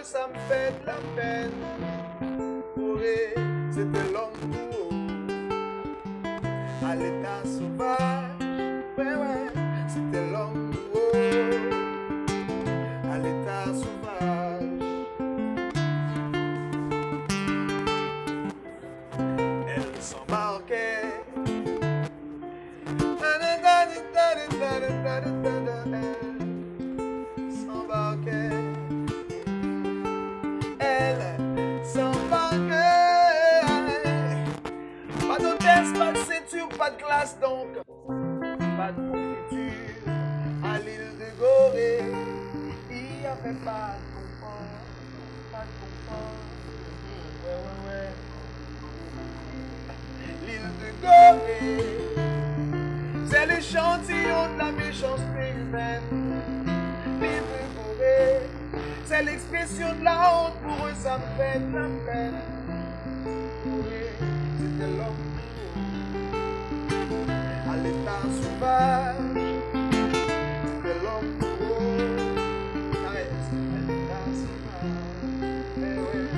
eux ça me fait de la peine. Pourrait, c'était l'amour à l'état sauvage. Ouais, ouais, c'était l'amour à l'état sauvage. Elle s'embarquait. Elle s'embarquait. Pas d'hôtesse, pas de ceinture, pas de classe donc. Pas de confiture à l'île de Gorée. Il n'y avait pas de confort. Pas de confort. Ouais, ouais, ouais. L'île de Gorée, c'est l'échantillon de la méchanceté humaine. L'île de Gorée, c'est l'expression de la honte. Pour eux, ça me fait de la peine. Gorée, c'était l'homme à l'état sauvage. C'était l'homme à l'état sauvage. Eh ouais.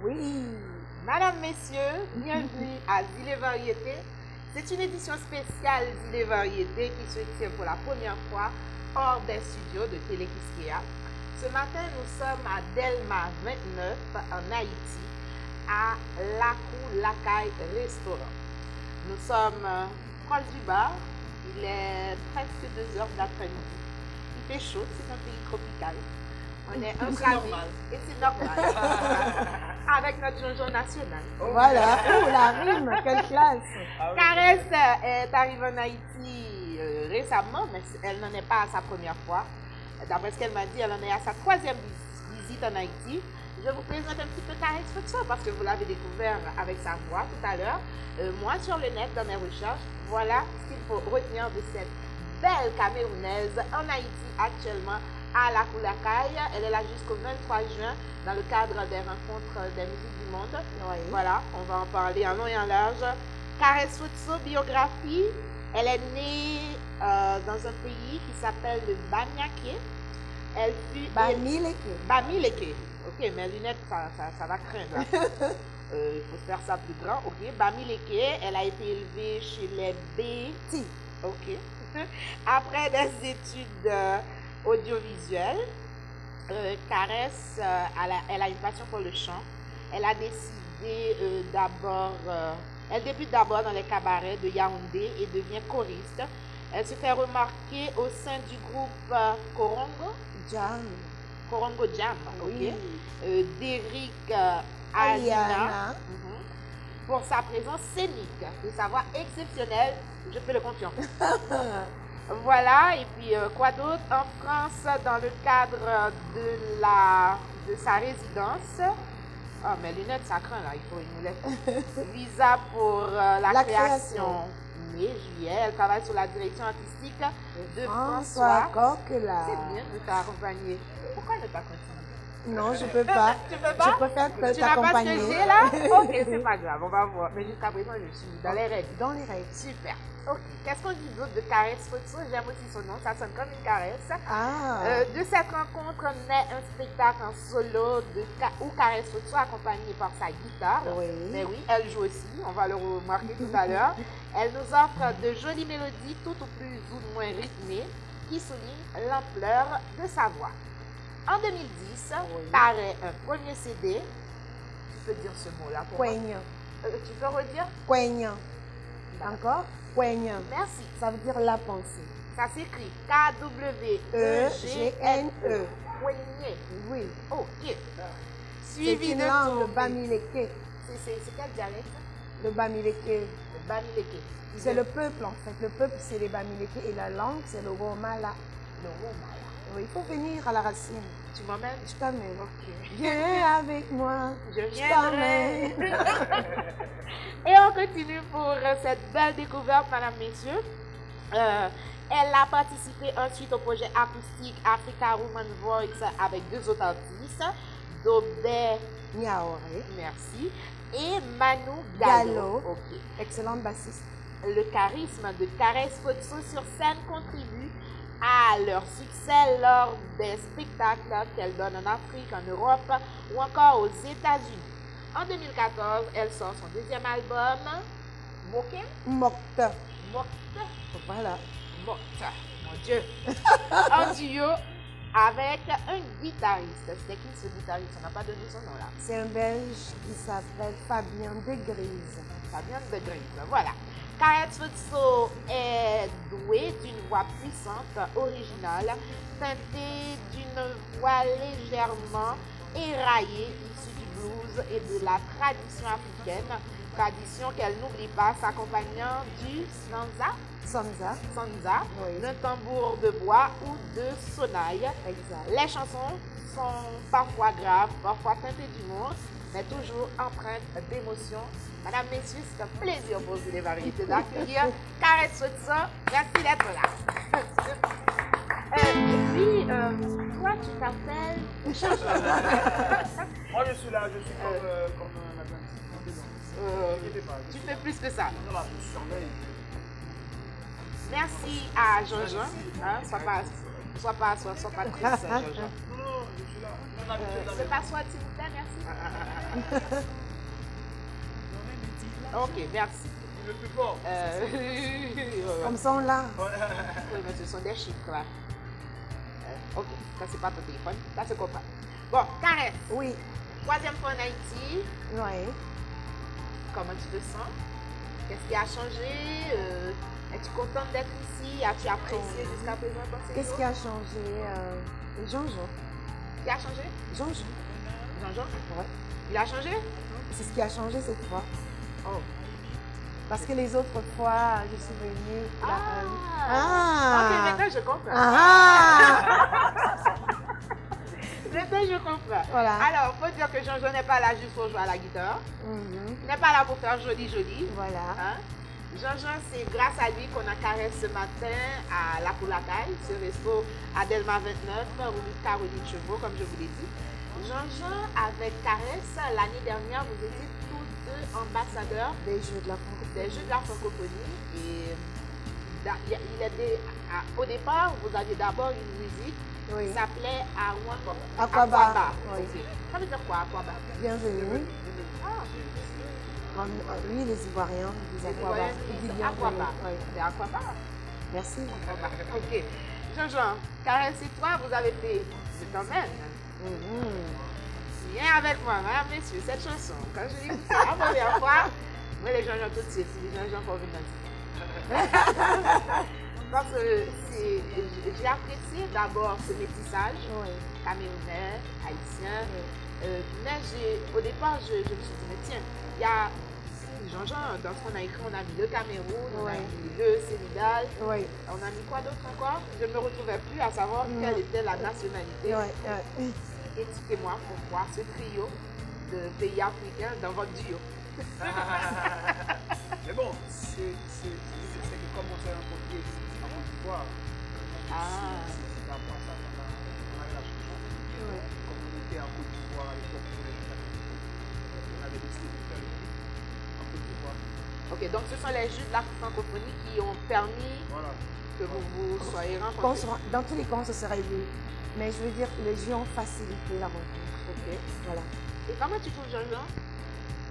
Oui, Madame, Messieurs, bienvenue à Dîle et Variété. C'est une édition spéciale Dîle et Variété qui se tient pour la première fois hors des studios de Télé-Kiskeya. Ce matin, nous sommes à Delma 29 en Haïti, à Lakou Lakay Restaurant. Nous sommes proche du bar, il est presque 2 heures d'après-midi. Il fait chaud, c'est un pays tropical. On est un normal. Et c'est normal. Avec notre jonjon national. Voilà. Oh, la rime, quelle classe. Caresse est arrivée en Haïti récemment, mais elle n'en est pas à sa première fois. D'après ce qu'elle m'a dit, elle en est à sa 3e visite en Haïti. Je vous présente un petit peu Caresse Futso parce que vous l'avez découvert avec sa voix tout à l'heure. Moi, sur le net, dans mes recherches, voilà ce qu'il faut retenir de cette belle Camerounaise en Haïti actuellement. À Lakou Lakay. Elle est là jusqu'au 23 juin dans le cadre des rencontres des musiques du monde. Oui. Voilà, on va en parler en long et en large. Caresse Futso, biographie. Elle est née dans un pays qui s'appelle le Baniaké. Elle fut... Bamileke. Bamileke. Ok, mes lunettes, ça va craindre. Il faut faire ça plus grand. Ok, Bamileke. Elle a été élevée chez les Béti. Ok. Après des études... audiovisuelle, Caresse, elle a une passion pour le chant. Elle a décidé elle débute d'abord dans les cabarets de Yaoundé et devient choriste. Elle se fait remarquer au sein du groupe Korongo. Jam. Corongo Jam, Oui. ok. D'Eric Alina. Aliana. Pour sa présence scénique, de sa voix exceptionnelle, je fais le confiance. Voilà, et puis quoi d'autre? En France, dans le cadre de sa résidence, ah, mes lunettes, ça craint là, il faut une lettre. Visa pour la création. Mai, juillet, elle travaille sur la direction artistique de François. Coquelin. C'est bien de t'accompagner. Pourquoi ne pas continuer? Non, je peux pas. Tu peux pas? Je préfère Tu n'as pas ce que t'accompagner. j'ai là? Ok, c'est pas grave, on va voir. Mais jusqu'à présent, je suis dans les règles. Dans les règles. Super. Ok. Qu'est-ce qu'on dit d'autre de Caresse Photo? J'aime aussi son nom, ça sonne comme une caresse. Ah. De cette rencontre naît un spectacle en solo où Caresse Photo, accompagnée par sa guitare. Oui. Mais oui, elle joue aussi, on va le remarquer tout à l'heure. Elle nous offre de jolies mélodies, tout au plus ou moins rythmées, qui soulignent l'ampleur de sa voix. En 2010, paraît un premier CD. Tu peux dire ce mot-là pour moi? Poignant. Tu peux redire? Poignant. Encore? Poignant. Merci. Ça veut dire la pensée. Ça s'écrit K-W-E-G-N-E. Poignet. Oui. Ok. C'est Suivi une de langue ton... bamileke. C'est quel dialecte? Le bamileke. Le Bamileke. C'est le peuple en fait. Le peuple, c'est les bamileke et la langue, c'est le Romala. Le Romala. Oui, il faut venir à la racine. Tu m'emmènes? Je t'amène. Ok. Viens avec moi. Je Je viendrai. t'amène. Et on continue pour cette belle découverte, mesdames, messieurs. Elle a participé ensuite au projet acoustique Africa Woman Voice avec deux autres artistes, Dobé, Niaore. merci, et Manu Gallo. Gallo. Ok. Excellente bassiste. Le charisme de Caresse Photo sur scène contribue à leur succès lors des spectacles qu'elle donne en Afrique, en Europe ou encore aux États-Unis. En 2014, elle sort son deuxième album, Mokem, Mokta. Mokta, Voilà. Mokta, mon Dieu, en duo avec un guitariste. C'était qui ce guitariste? On n'a pas donné son nom là. C'est un Belge qui s'appelle Fabien Degrise. Fabien de Grise, voilà. Caresse Photo est douée d'une voix puissante, originale, teintée d'une voix légèrement éraillée, issue du blues et de la tradition africaine, tradition qu'elle n'oublie pas, s'accompagnant du Sansa. sanza, Oui. d'un tambour de bois ou de sonaille. Exact. Les chansons sont parfois graves, parfois teintées d'humour, mais toujours empreintes d'émotion. Madame, messieurs, c'est un plaisir pour vous les variétés d'accueillir Caresse Photo. Merci d'être là. Et puis, toi, tu t'appelles Jean-Jean. Moi, je suis là, je suis comme madame. N'inquiétez pas. Tu fais plus que ça. Non, là, je surveille. Merci à Jean-Jean. Hein, sois pas triste, Jean-Jean. Non, je suis là. On a l'habitude C'est d'aller. pas soi, s'il vous plaît, merci. Ok, merci. Le plus fort. Comme ça, on l'a. Oui, mais ce sont des chiffres là. Ok, ça c'est pas ton téléphone, ça se comprend. Bon, Caresse, Oui. troisième fois en Haïti, Oui. comment tu te sens? Qu'est-ce qui a changé? Es-tu contente d'être ici? As-tu apprécié jusqu'à présent ton séjour? Qu'est-ce qui a changé? Jean-Jean. Qui a changé? Jean-Jean. Jean-Jean? Ouais. Il a changé? C'est ce qui a changé cette fois. Oh. Parce que les autres fois, je suis venue. là, Ok, maintenant je comprends. Ah! Maintenant je comprends. Voilà. Alors, faut dire que Jean-Jean n'est pas là juste pour jouer à la guitare. Mhm. Il n'est pas là pour faire joli. Voilà. Hein? Jean-Jean, c'est grâce à lui qu'on a Caresse ce matin à La Poulacaille, ce resto à Delma 29, rue Caroline Chevaux, comme je vous l'ai dit. Jean-Jean, avec Caresse, l'année dernière, vous étiez tous deux ambassadeurs Des jeux de la francophonie. des Jeux de la francophonie. Et au départ, vous aviez d'abord une musique Oui. qui s'appelait Aquaba. Oui. Ok. Ça veut dire quoi, Aquaba? Bienvenue. Ah, Oui, les Ivoiriens, les Aquaba. Ivoiriens, Ils disent Aquaba. bienvenue. Oui. C'est Aquaba. Merci. Ok. Jean-Jean, Caresse et toi, vous avez fait Je t'emmène. Mhm. Viens avec moi, mesdames, messieurs, cette chanson. Quand je dis ça la première fois, moi les Jean-Jean tout de suite, les Jean-Jean pour venir. Parce que j'ai apprécié d'abord ce métissage, Oui. camerounais, haïtien. Oui. Mais au départ, je me suis dit, mais tiens, il y a Jean-Jean, dans ce qu'on a écrit, on a mis le Cameroun, on a Ouais. mis le Sénégal, Oui. on a mis quoi d'autre encore? Je ne me retrouvais plus à savoir quelle était la nationalité. Oui. Éduquez-moi pour voir ce trio de pays africains dans votre duo. Mais bon, c'est que comme on s'est rencontrés en Côte d'Ivoire, Ah. c'est par rapport à ça qu'on a eu la chance. Oui. Comme on était en Côte d'Ivoire à l'époque, on avait décidé de faire le clip en Côte d'Ivoire. Ok, donc ce sont les Jeux de la francophonie qui ont permis Voilà. que vous vous soyez Qu'on rencontrés. Dans tous les cas, on se serait vu. Mais je veux dire, les jeux ont facilité la rencontre. Ok. Voilà. Et comment tu trouves Jean-Jean?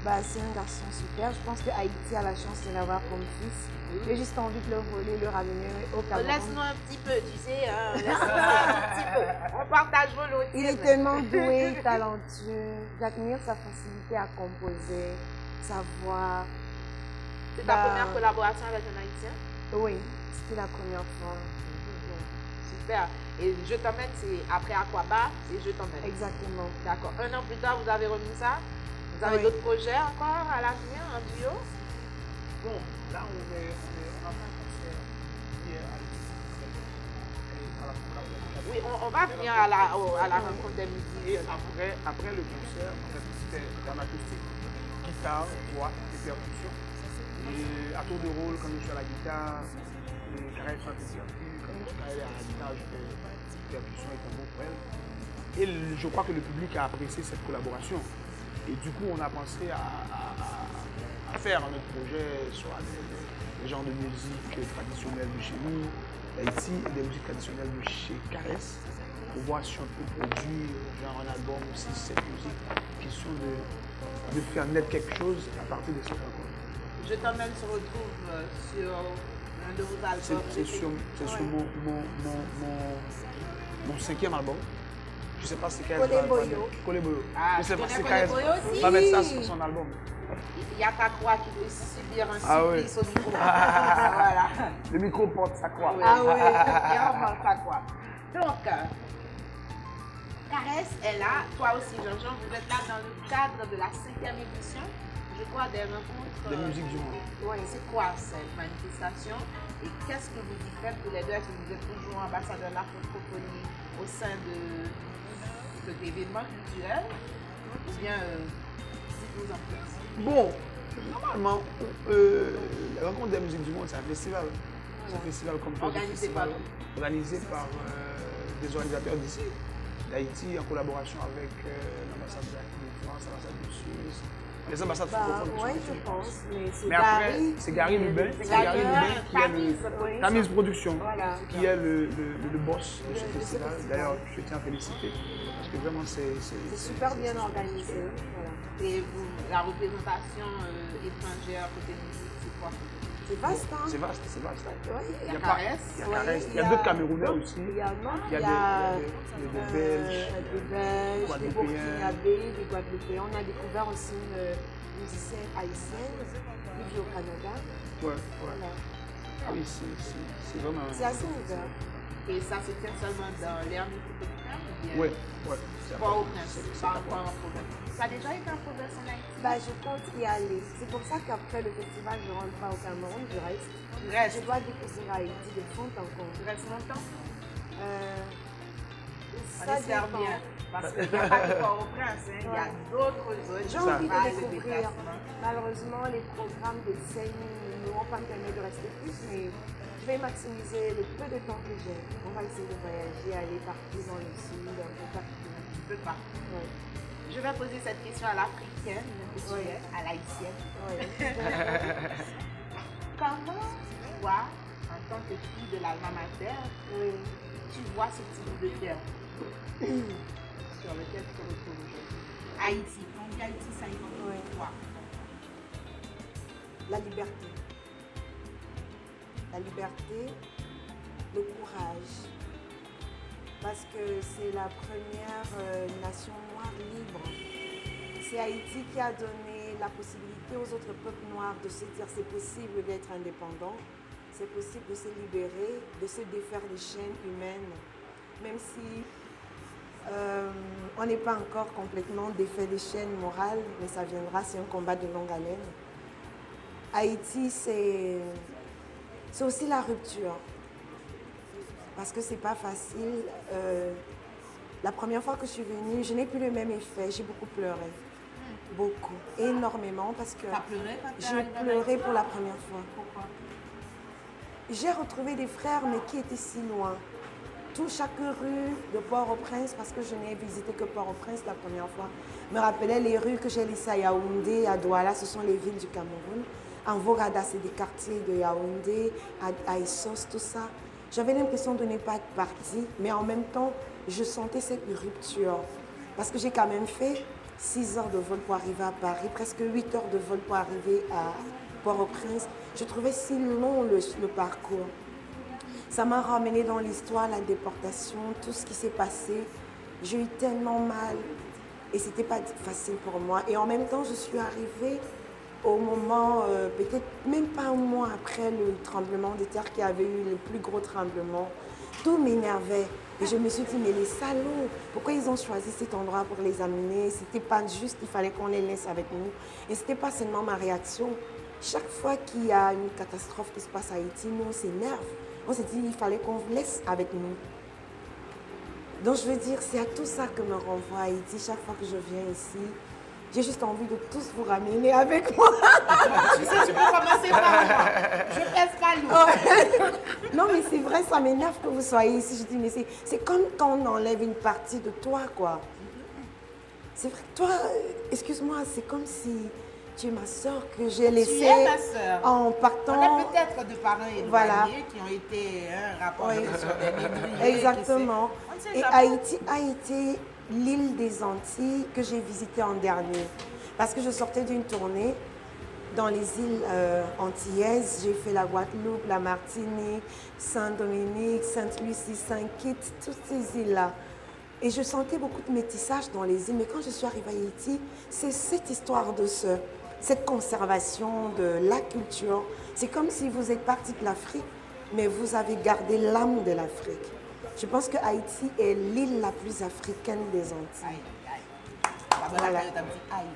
Bah, c'est un garçon super. Je pense que Haïti a la chance de l'avoir comme fils. J'ai juste envie de le voler, le ramener au Cameroun. Laisse-nous un petit peu, tu sais, hein, laisse-nous un petit peu. On partage volontiers. Il est tellement doué, talentueux. J'admire sa facilité à composer, sa voix. C'est ta Bah, première collaboration avec un Haïtien? Oui, c'était la première fois. Super. Et Je t'emmène, c'est après Aquaba, c'est Je t'emmène. Exactement. D'accord. Un an plus tard, vous avez remis ça? Vous avez Oui. d'autres projets encore à l'avenir, en duo? Bon, là on a fait un concert hier à l'Église. Oui, on va venir à la rencontre des Et musiques. après le concert, en fait, c'était en acoustique. Guitare, voix et percussion. Et à tour de rôle, quand je suis à la guitare, Karel chante les percus. Quand Karel est à la guitare, je fais percussion et tambour pour elle. Et je crois que le public a apprécié cette collaboration. Et du coup, on a pensé à faire un autre projet, soit des genres de musique traditionnelle de chez nous, d'Haïti, et des musiques traditionnelles de chez Caresse, pour voir si on peut produire genre un album aussi, cette musique, question de faire naître quelque chose à partir de cette rencontre. Je t'emmène se retrouve sur un de vos albums. C'est sur mon 5e album. Je ne sais pas si Caresse Collé Boyo. Collé Boyo. Ah, Je ne sais tu pas si connais Caresse Collé Boyo aussi? va mettre ça sur son album. Il y a ta croix qui peut subir un Ah ouais. supplice au micro. Voilà. Le micro porte sa croix. Oui. Ah oui, et on parle pas quoi. Donc, Caresse est là, toi aussi Jean-Jean, vous êtes là dans le cadre de la 5e édition, je crois, des rencontres. Des musiques du monde. Oui, c'est quoi cette manifestation et qu'est-ce que vous y faites tous les deux? Est-ce que vous êtes toujours ambassadeur de la francophonie au sein de cet événement culturel ou bien dites-nous en plus. Bon, normalement, la rencontre des musiques du monde, c'est un festival. C'est un festival comme tout. Organisé par Organisé par des organisateurs d'ici, d'Haïti, en collaboration avec l'ambassade de France, l'ambassade de Suisse, les ambassades francophones. Oui, je pense. Mais après, c'est Gary Lubin, C'est Gary Lubin qui est oui. Tamise Production, Voilà. qui est le boss de ce festival. D'ailleurs, je tiens à féliciter, parce que vraiment, c'est super bien organisé. Voilà. Et vous, la représentation étrangère côté musique, c'est quoi? C'est vaste, hein? C'est vaste, c'est vaste. Oui, Il y a pas- Caresse. il y a Caresse. Il y a d'autres Camerounais aussi. Il y a, non, Il y a des Belges. des Belges, des Guadeloupéens. Burkinabés, des Guadeloupéens. On a découvert aussi une musicienne haïtienne qui vit au Canada. Ouais, ouais. Voilà. Ah oui, c'est vraiment. C'est assez ouvert. Et ça se tient seulement dans l'air métropolitain ou bien Ouais, ouais. c'est pas au important. Prince, C'est pas important. encore en province. Ça a déjà été en province en Haïti? Bah, je compte y aller. C'est pour ça qu'après le festival, je ne rentre pas au Cameroun, je reste. Tu Je restes. dois découvrir Haïti de fond en comble. Tu restes longtemps? On Ça espère dépend. bien. Parce qu'il n'y a pas que Port-au-Prince, hein. Il y a d'autres zones. J'ai envie pas de de découvrir. déplacement. Malheureusement, les programmes de scène ne m'ont pas permis de rester plus, mais je vais maximiser le peu de temps que j'ai. On va essayer de voyager, aller partout dans le sud, un peu partout. Tu peux pas. Ouais. Je vais poser cette question à l'africaine, Oui. à l'haïtienne. Ouais. Comment toi, en tant que fille de l'alma mater, Oui. tu vois ce type de terre sur lequel tu te retrouves aujourd'hui? Haïti, quand on dit Haïti, ça évoque Oui. quoi? La liberté. La liberté, le courage. Parce que c'est la première nation noire libre. C'est Haïti qui a donné la possibilité aux autres peuples noirs de se dire c'est possible d'être indépendant. c'est possible de se libérer, de se défaire des chaînes humaines, même si on n'est pas encore complètement défait des chaînes morales, mais ça viendra, c'est un combat de longue haleine. Haïti, c'est aussi la rupture, parce que c'est pas facile. La première fois que je suis venue, je n'ai plus le même effet, j'ai beaucoup pleuré. Beaucoup, énormément, parce que j'ai pleuré pour la première fois. Pourquoi? J'ai retrouvé des frères, mais qui étaient si loin. Chaque rue de Port-au-Prince, parce que je n'ai visité que Port-au-Prince la première fois, me rappelait les rues que j'ai laissées à Yaoundé, à Douala, ce sont les villes du Cameroun. En Vorada, c'est des quartiers de Yaoundé, à Essos, tout ça. J'avais l'impression de ne pas être partie, mais en même temps, je sentais cette rupture. Parce que j'ai quand même fait 6 heures de vol pour arriver à Paris, presque 8 heures de vol pour arriver à Port-au-Prince. Je trouvais si long le parcours. Ça m'a ramené dans l'histoire, la déportation, tout ce qui s'est passé. J'ai eu tellement mal et c'était pas facile pour moi. Et en même temps, je suis arrivée au moment, peut-être même pas un mois après le tremblement de terre qui avait eu le plus gros tremblement. Tout m'énervait. Et je me suis dit, mais les salauds, pourquoi ils ont choisi cet endroit pour les amener? C'était pas juste, il fallait qu'on les laisse avec nous. Et c'était pas seulement ma réaction. Chaque fois qu'il y a une catastrophe qui se passe à Haïti, nous on s'énerve. On s'est dit, il fallait qu'on vous laisse avec nous. Donc je veux dire, c'est à tout ça que me renvoie Haïti chaque fois que je viens ici. J'ai juste envie de tous vous ramener avec moi. Tu sais, tu peux commencer par moi. Je pèse pas lourd. Non, mais c'est vrai, ça m'énerve que vous soyez ici. Je dis, mais c'est comme quand on enlève une partie de toi, quoi. C'est vrai que toi, excuse-moi, c'est comme si tu es ma soeur que j'ai laissée Tu es ma soeur. en partant. On a peut-être des parents éloignés Voilà. qui ont été rapportés Oui. sur des négriers. Exactement. On ne sait Et jamais. Haïti a été l'île des Antilles que j'ai visitée en dernier. Parce que je sortais d'une tournée dans les îles antillaises. J'ai fait la Guadeloupe, la Martinique, Saint-Dominique, Sainte-Lucie, Saint-Kitts, toutes ces îles-là. Et je sentais beaucoup de métissage dans les îles. Mais quand je suis arrivée à Haïti, c'est cette histoire de cette conservation de la culture. C'est comme si vous êtes parti de l'Afrique, mais vous avez gardé l'âme de l'Afrique. Je pense que Haïti est l'île la plus africaine des Antilles. Aïe, aïe. Voilà. Aïe.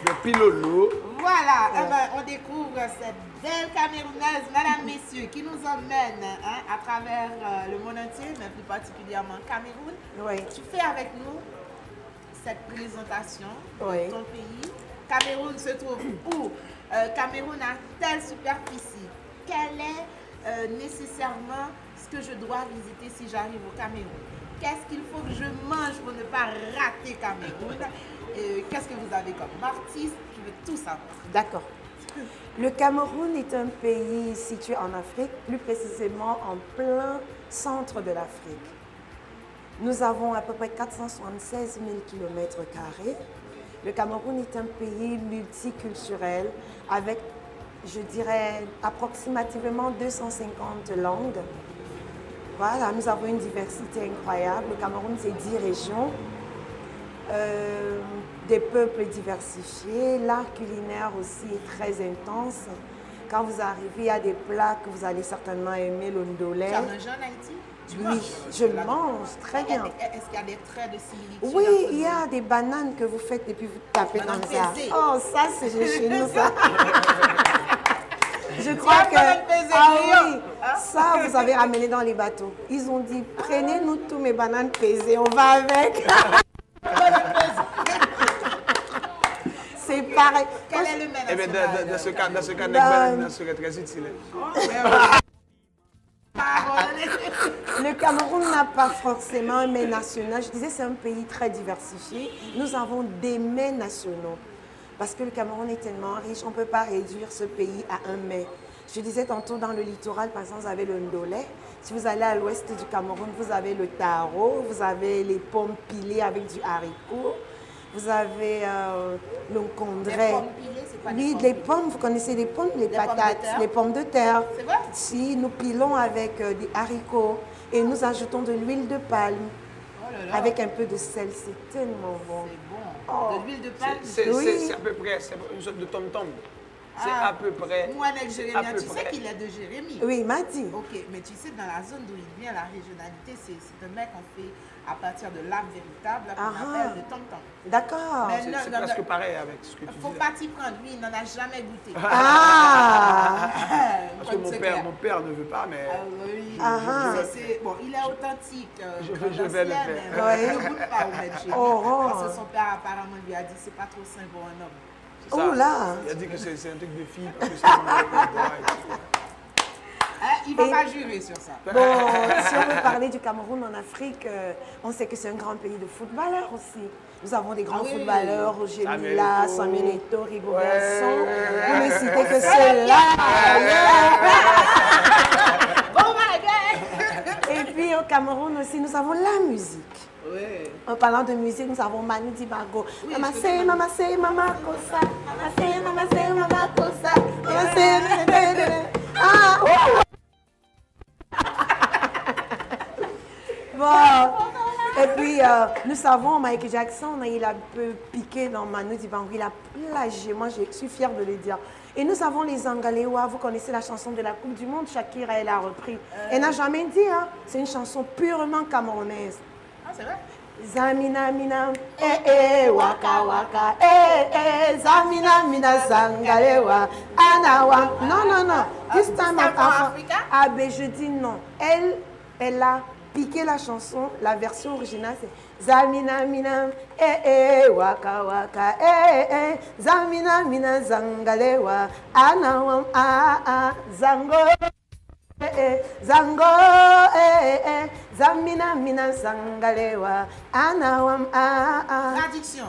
Le pilolo. Voilà, eh ben, on découvre cette belle Camerounaise, mesdames, messieurs, qui nous emmène à travers le monde entier, mais plus particulièrement Cameroun. Oui. Tu fais avec nous cette présentation Oui. de ton pays. Cameroun se trouve où? Cameroun a telle superficie. Quel est nécessairement ce que je dois visiter si j'arrive au Cameroun? Qu'est-ce qu'il faut que je mange pour ne pas rater Cameroun? Qu'est-ce que vous avez comme artiste? Je veux tout savoir. D'accord. Le Cameroun est un pays situé en Afrique, plus précisément en plein centre de l'Afrique. Nous avons à peu près 476 000 km². Le Cameroun est un pays multiculturel avec, je dirais, approximativement 250 langues. Voilà, nous avons une diversité incroyable. Le Cameroun, c'est 10 régions, des peuples diversifiés. L'art culinaire aussi est très intense. Quand vous arrivez, il y a des plats que vous allez certainement aimer, le ndolé. Tu as mangé en Haïti? Tu Oui, manges? je mange très bien. Est-ce qu'il y a des traits de similitude? Oui, entre il y nous? a des bananes que vous faites et puis vous tapez Banane comme ça. pesée. Oh, ça, c'est chez nous, ça. Je Tu crois as que... banane pesée, Ah Guillaume, oui, hein? ça, vous avez ramené dans les bateaux. Ils ont dit, prenez-nous tous mes bananes pesées, on va avec. C'est pareil. Quel est le mets Eh bien, national? dans ce cas, Dans- notre banane serait très utile. Le Cameroun n'a pas forcément un mets national. Je disais, c'est un pays très diversifié. Nous avons des mets nationaux. Parce que le Cameroun est tellement riche, on ne peut pas réduire ce pays à un mets. Je disais tantôt, dans le littoral, par exemple, vous avez le ndolé. Si vous allez à l'ouest du Cameroun, vous avez le taro, vous avez les pommes pilées avec du haricot. Vous avez le condré. Les pommes pilées, c'est quoi Oui, des les pommes pommes, vous connaissez les pommes, les Des pommes de patates, terre? les pommes de terre. C'est vrai? Si, nous pilons avec des haricots et nous ajoutons de l'huile de palme Oh là là, avec un peu de sel. C'est tellement bon. c'est bon. Oh. De l'huile de palme. Oui. C'est à peu près une sorte de tom-tom. C'est à peu près. Moi, avec à Jérémie, peu tu sais près. qu'il est de Jérémie. Oui, il m'a dit. Ok, mais tu sais, dans la zone d'où il vient, la régionalité, c'est un mec qu'on fait à partir de l'âme véritable, qu'on appelle le tom-tom. D'accord. Mais C'est presque pareil avec ce que tu faut disais. pas t'y prendre, lui, il n'en a jamais goûté. Ah! Parce que mon père ne veut pas, mais Oui, Ah. bon, il est authentique. Je vais le faire. Mais il ne goûte pas au Medjé. Oh. Parce que son père apparemment lui a dit c'est pas trop sain pour un homme. c'est ça. Oh là! Il a dit que c'est un truc de fille, parce que c'est un Il ne va pas jurer sur ça. Bon, si on veut parler du Cameroun en Afrique, on sait que c'est un grand pays de footballeurs aussi. Nous avons des grands oui. footballeurs, Roger Samuel Mila, Eto'o. Samuel Eto'o, Rigo Ouais. Garçon. Vous ne citez que ceux-là. Oh my God! Et puis au Cameroun aussi, nous avons la musique. Oui. En parlant de musique, nous avons Manu Dibango. Oui, Mama je say, connais mama say, mama kosa. Mama say, mama say, mama kosa. Mama say, ah, oh. Bon. Et puis, nous savons, Michael Jackson, il a un peu piqué dans Manu Dibango. Il a plagié. Moi, je suis fière de le dire. Et nous avons les Angalewa. Vous connaissez la chanson de la Coupe du Monde. Shakira, elle a repris. Elle n'a jamais dit, hein. C'est une chanson purement camerounaise. Ah, c'est vrai? Zamina mina, waka waka, zamina mina zangalewa, anawa. Non. This time Time of for Africa. Africa? Ah ben je dis non. Elle a piqué la chanson, la version originale c'est Zamina mina, waka waka, zamina mina zangalewa, anawa, zango. Zango, zamina mina zangalewa, anawam, Traduction.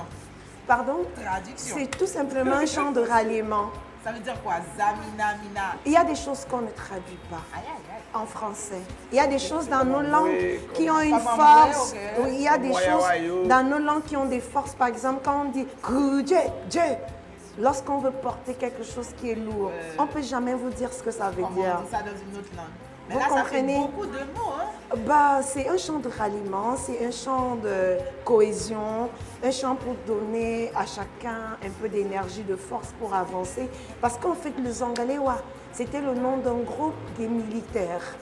Pardon? Traduction. C'est tout simplement un chant de ralliement. Ça veut dire quoi? Zamina, mina. Il y a des choses qu'on ne traduit pas Aïe, aïe, aïe. en français. Il y a des choses dans nos langues Oui, qui ont une comme force. ok. Oui, il y a des Waya choses wayo. dans nos langues qui ont des forces. Par exemple, quand on dit Dje, lorsqu'on veut porter quelque chose qui est lourd, on ne peut jamais vous dire ce que ça veut Comment dire. on dit ça dans une autre langue? Mais Vous là, ça comprenez? fait beaucoup de mots, hein? Bah, c'est un chant de ralliement, c'est un chant de cohésion, un chant pour donner à chacun un peu d'énergie, de force pour avancer. Parce qu'en fait, le Zangalewa, c'était le nom d'un groupe des militaires.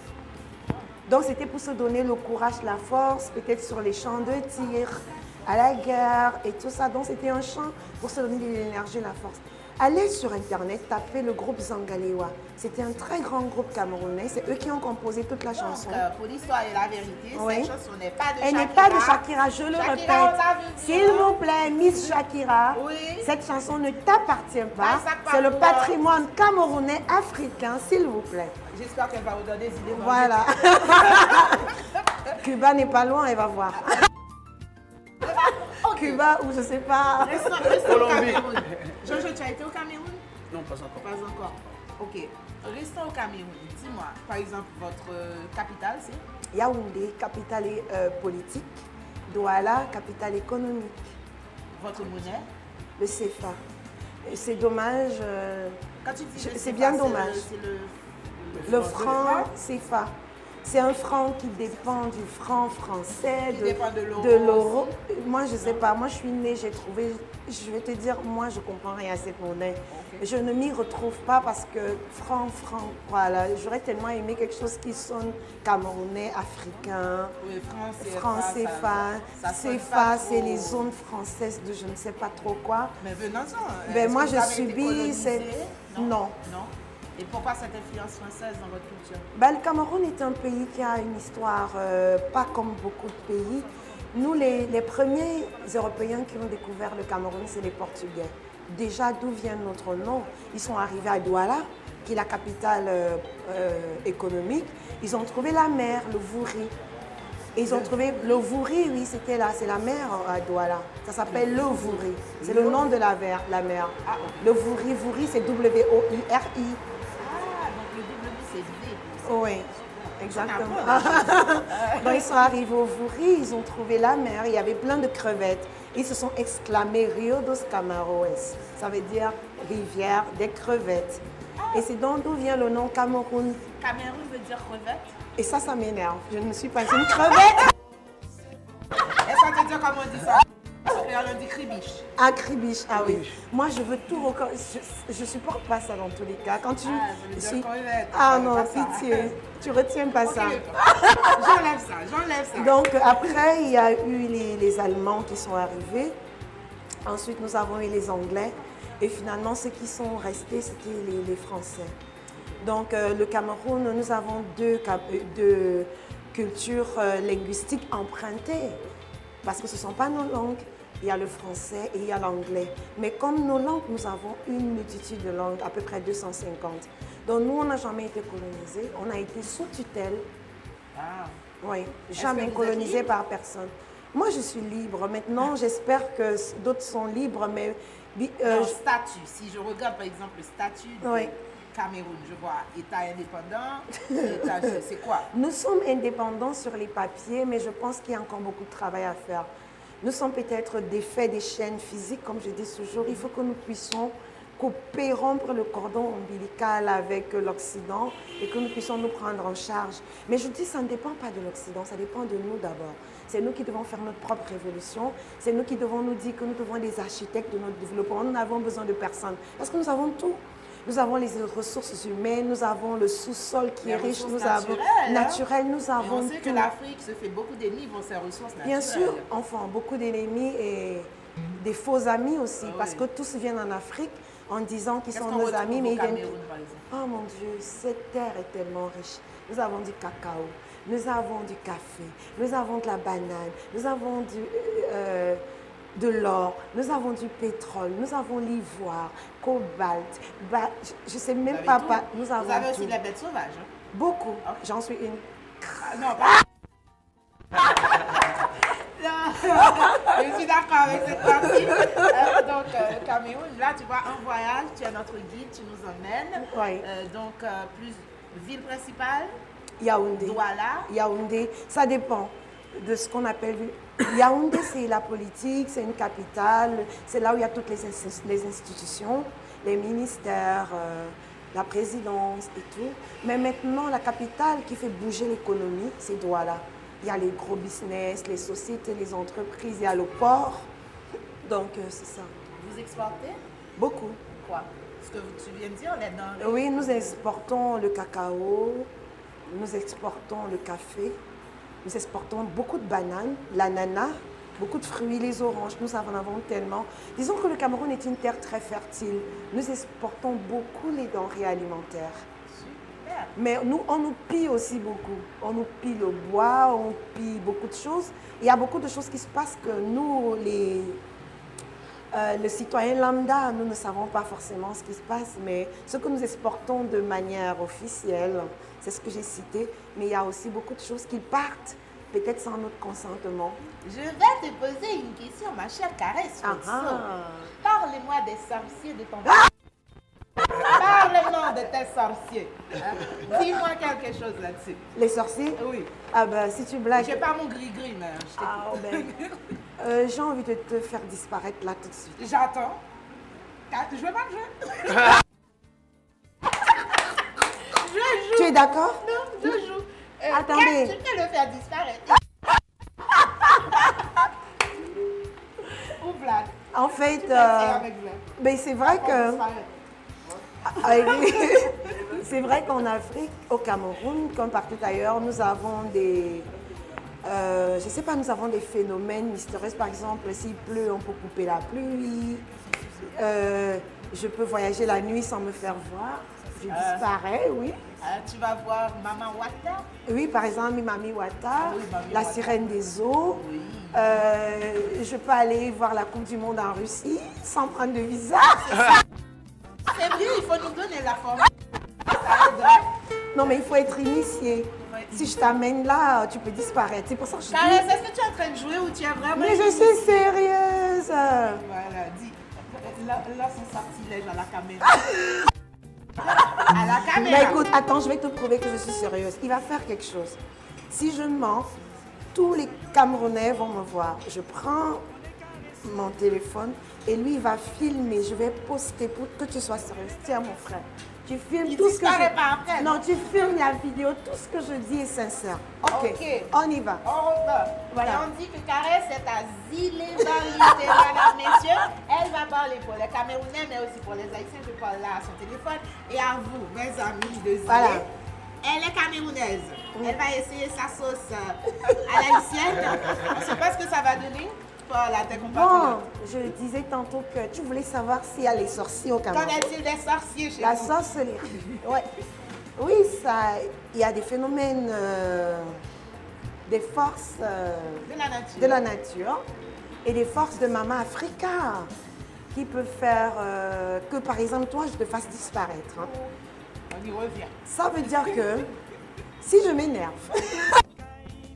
Donc, c'était pour se donner le courage, la force, peut-être sur les champs de tir, à la guerre et tout ça. Donc, c'était un chant pour se donner de l'énergie, la force. Allez sur Internet, tapez le groupe Zangalewa. C'était un très grand groupe camerounais. C'est eux qui ont composé toute la chanson. Donc, pour l'histoire et la vérité, Oui. cette chanson n'est pas de Shakira. Elle n'est pas de Shakira, je le Shakira, répète. on t'a vu S'il dire. vous plaît, Miss Shakira, Oui. cette chanson ne t'appartient pas. Un sac C'est le par patrimoine camerounais africain, s'il vous plaît. J'espère qu'elle va vous donner des idées. Voilà. Cuba n'est pas loin, elle va voir. Cuba ou je sais pas. Restons au Colombie. Cameroun. Jojo, tu as été au Cameroun? Non, pas encore. Pas encore. Ok. Restons au Cameroun. Dis-moi, par exemple, votre capitale, c'est? Yaoundé, capitale politique. Douala, capitale économique. Votre monnaie? Le CFA. Et c'est dommage. Quand tu dis C'est CFA, bien dommage. C'est Le franc CFA. C'est un franc qui dépend du franc français, Qui dépend de l'euro l'euro. Moi, je ne sais pas. Moi, je suis née, j'ai trouvé. Je vais te dire, moi, je ne comprends rien à cette monnaie. Ok. Je ne m'y retrouve pas parce que franc, voilà. J'aurais tellement aimé quelque chose qui sonne camerounais, africain. Oui, Franc CFA. ça sonne CFA, pas c'est trop. les zones françaises de je ne sais pas trop quoi. Mais venons-en. Ben, Est-ce moi, que je vous avez été subis colonisé? cette- Non. Non. Et pourquoi cette influence française dans votre culture? Ben, le Cameroun est un pays qui a une histoire pas comme beaucoup de pays. Nous, les premiers Européens qui ont découvert le Cameroun, c'est les Portugais. Déjà, d'où vient notre nom? Ils sont arrivés à Douala, qui est la capitale économique. Ils ont trouvé la mer, le Vouri. Et ils ont trouvé le Vouri, oui, c'était là, c'est la mer à Douala. Ça s'appelle le Vouri. C'est le nom de la mer. Ah, ok. Le Vouri, Vouri, c'est W-O-U-R-I. Ah, donc le W, c'est V. Oui, exactement. Donc, ils sont arrivés au Vouri, ils ont trouvé la mer, il y avait plein de crevettes. Ils se sont exclamés Rio dos Camaroes. Ça veut dire rivière des crevettes. Et c'est donc d'où vient le nom Cameroun. Cameroun veut dire crevette. Et ça m'énerve. Je ne suis pas une crevette. Est-ce qu'on te dit comment on dit ça? Montréal, on dit cribiche. Ah, cribiche, ah oui. Cribiche. Moi, je veux tout reconnaître. Je supporte pas ça dans tous les cas. Quand tu. Ah, je veux si- dire connaître. Ah Je veux non, pas ça. pitié. Tu retiens pas ça. J'enlève ça. Donc après, il y a eu les Allemands qui sont arrivés. Ensuite, nous avons eu les Anglais. Et finalement, ceux qui sont restés, c'était les Français. Donc le Cameroun, nous avons deux cultures linguistiques empruntées. Parce que ce ne sont pas nos langues. Il y a le français et il y a l'anglais. Mais comme nos langues, nous avons une multitude de langues, à peu près 250. Donc nous, on n'a jamais été colonisés. On a été sous tutelle. Ah. Oui, que jamais vous êtes colonisé libre? par personne. Moi, je suis libre. Maintenant, j'espère que d'autres sont libres, mais Le statut, si je regarde par exemple le statut du Oui. Cameroun, je vois État indépendant, c'est quoi? nous sommes indépendants sur les papiers, mais je pense qu'il y a encore beaucoup de travail à faire. Nous sommes peut-être défaits des chaînes physiques, comme je dis toujours. Il faut que nous puissions couper, rompre le cordon ombilical avec l'Occident et que nous puissions nous prendre en charge. Mais je dis, ça ne dépend pas de l'Occident, ça dépend de nous d'abord. C'est nous qui devons faire notre propre révolution. C'est nous qui devons nous dire que nous devons être des architectes de notre développement. Nous n'avons besoin de personne parce que nous avons tout. Nous avons les ressources humaines, nous avons le sous-sol qui est riche, nous avons naturel, nous Et avons on sait que tout. l'Afrique se fait beaucoup d'ennemis pour ses ressources naturelles. Bien sûr, enfin, beaucoup d'ennemis et des faux amis aussi, Ah parce oui. que tous viennent en Afrique en disant qu'ils Qu'est-ce sont qu'on nos retrouve amis, au mais ils viennent. Cameroun, par exemple? Oh mon Dieu, cette terre est tellement riche. Nous avons du cacao, nous avons du café, nous avons de la banane, nous avons de l'or, nous avons du pétrole, nous avons l'ivoire, cobalt, je ne sais même Vous pas, avez tout. nous avons Vous avez aussi tout. de la bête sauvage. Hein? Beaucoup, j'en suis une. Ah, non, pas. Non, je suis d'accord avec cette partie. Donc, Cameroun, là, tu vois, un voyage, tu es notre guide, tu nous emmènes. Oui. Plus ville principale, Yaoundé. Douala. Yaoundé, ça dépend de ce qu'on appelle. Yaoundé, c'est la politique, c'est une capitale, c'est là où il y a toutes les institutions, les ministères, la présidence et tout. Mais maintenant, la capitale qui fait bouger l'économie, c'est Douala. Il y a les gros business, les sociétés, les entreprises, il y a le port. Donc, c'est ça. Vous exportez Beaucoup. quoi? Ce que tu viens de dire, les denrées. Oui, nous exportons le cacao, nous exportons le café, nous exportons beaucoup de bananes, l'ananas, beaucoup de fruits, les oranges, nous en avons tellement. Disons que le Cameroun est une terre très fertile. Nous exportons beaucoup les denrées alimentaires. Super. Mais nous, on nous pille aussi beaucoup. On nous pille le bois, on pille beaucoup de choses. Il y a beaucoup de choses qui se passent que nous, le citoyen lambda, nous ne savons pas forcément ce qui se passe, mais ce que nous exportons de manière officielle, c'est ce que j'ai cité, mais il y a aussi beaucoup de choses qui partent, peut-être sans notre consentement. Je vais te poser une question, ma chère Caresse. Parlez-moi des sorciers de ton pays. Parle-moi de tes sorciers. Hein? Dis-moi quelque chose là-dessus. Les sorciers? Oui. Ah ben, si tu blagues... J'ai pas mon gris-gris, mais je t'écoute. Ah, j'ai envie de te faire disparaître là tout de suite. J'attends. Je veux pas jouer. Je joue. Tu es d'accord? Non, je joue. Attendez. Tu peux le faire disparaître. Ou Vlad. En fait, Tu peux essayer avec Vlad. ben, c'est vrai que... Disparaître. C'est vrai qu'en Afrique, au Cameroun, comme partout ailleurs, nous avons des... je sais pas, nous avons des phénomènes mystérieux. Par exemple, s'il pleut, on peut couper la pluie. Je peux voyager la nuit sans me faire voir. Je disparais, oui. Tu vas voir Maman Wata. Oui, par exemple, Mami Wata, Oui, Mami la Wata. sirène des eaux. Oui. Je peux aller voir la Coupe du Monde en Russie sans prendre de visa. C'est bien, il faut nous donner la forme. Non, mais il faut être initié. Si je t'amène là, tu peux disparaître. C'est pour ça que je dis... Caresse, est-ce que tu es en train de jouer ou tu es vraiment... Mais je suis sérieuse. Voilà, dis. Là, son sortilège à la caméra. À la caméra. Mais écoute, attends, je vais te prouver que je suis sérieuse. Il va faire quelque chose. Si je mens, tous les Camerounais vont me voir. Je prends mon téléphone et lui, il va filmer. Je vais poster pour que tu sois sérieuse. Tiens, mon frère, Tu filmes Il tout ce que disparaît je... pas après. Non, tu filmes la vidéo, tout ce que je dis est sincère. Ok, Ok. on y va. On repart. Voilà. Et on dit que Caresse est à Zile-Balité, mesdames, messieurs. Elle va parler pour les Camerounais, mais aussi pour les Haïtiens. Je parle là à son téléphone. Et à vous, mes amis de Zile. Voilà. Elle est camerounaise. Elle va essayer sa sauce à l'haïtienne. On ne sait pas ce que ça va donner pour la tes Bon, compatriotes. je disais tantôt que tu voulais savoir s'il y a les sorciers au Cameroun. Qu'en est-il des sorciers chez La vous? sorcellerie. Ouais. Oui, ça, il y a des phénomènes, des forces De la nature. de la nature et des forces de Mama Africa qui peuvent faire que, par exemple, toi, je te fasse disparaître. Hein. On y revient. Ça veut dire que si je m'énerve,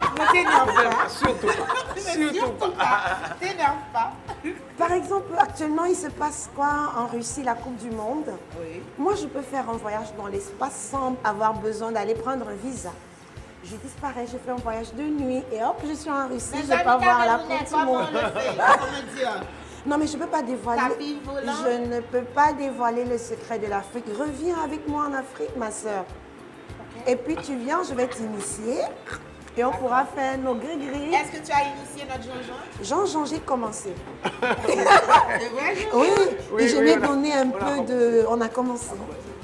Ne t'énerve pas. Surtout pas. Surtout pas. T'énerve pas. par exemple, actuellement, il se passe quoi en Russie, la Coupe du Monde? Oui. Moi, je peux faire un voyage dans l'espace sans avoir besoin d'aller prendre un visa. Je disparais, je fais un voyage de nuit et hop, je suis en Russie, Mais je peux voir la Camerounais, Coupe du comment on Monde. le fait? Comment me dire? Non, mais je ne peux pas dévoiler. Tapis volant. Je ne peux pas dévoiler le secret de l'Afrique. Reviens avec moi en Afrique, ma soeur. Et puis tu viens, je vais t'initier et on pourra faire nos gris-gris. Est-ce que tu as initié notre Jean-Jean? Jean, j'ai commencé. C'est vrai, Jean? Oui, Oui, et je oui, lui ai on a- donné un on a peu compris. de... On a commencé.